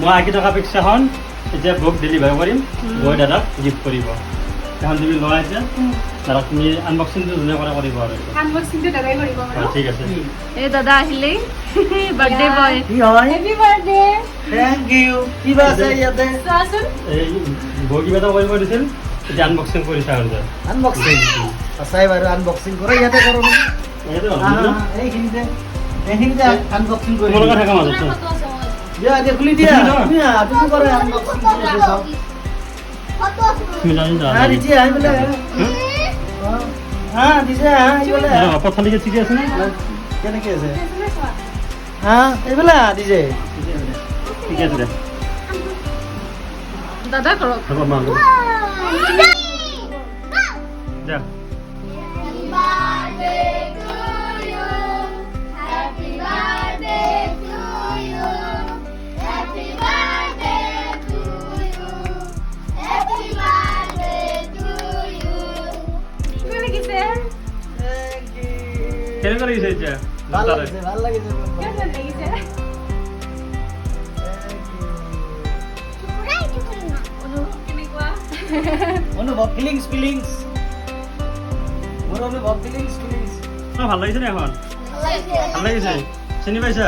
মই আঁকি থকা পিকচাৰখন এতিয়া বুক ডেলিভাৰ কৰিম গৈ দাদাক গিফ্ট কৰিব এখন তুমি লোৱা এতিয়া দাদাক তুমি আনবক্সিংটো যোনে কৰা কৰিব আৰু আনবক্সিংটো দাদাই কৰিব বাৰু ঠিক আছে এই দাদা আহিলেই বাৰ্থডে বয় কি হয় হেপি বাৰ্থডে থ্যাংক ইউ কি বা আছে ইয়াতে চোৱাচোন এই বৌ কিবা এটা কৰিব দিছিল এতিয়া আনবক্সিং কৰিছা আৰু আনবক্সিং আছাই বাৰু আনবক্সিং কৰে ইয়াতে কৰো এইখিনিতে আনবক্সিং কৰি তোমালোকৰ থকা মাজত দিয়া দিয়া খুলি দিয়া তুমি কৰে আনবক্সিং কৰি চাও তুমি জানি যা দিছে আহি পেলাই দিছে আহি পেলাই পথালিকে ঠিকে আছে নে কেনেকে আছে এইবেলা দিছে ঠিকে আছে দে দাদা কৰক হ'ব মা যা কেনেকুৱা লাগিছে এতিয়া ভাল লাগিছে কেমন লাগিছে কেনেকুৱা অনুভৱ ফিলিংছ মোৰ অনুভৱ ফিলিংছ ভাল লাগিছে নে এখন ভাল লাগিছে চিনি পাইছা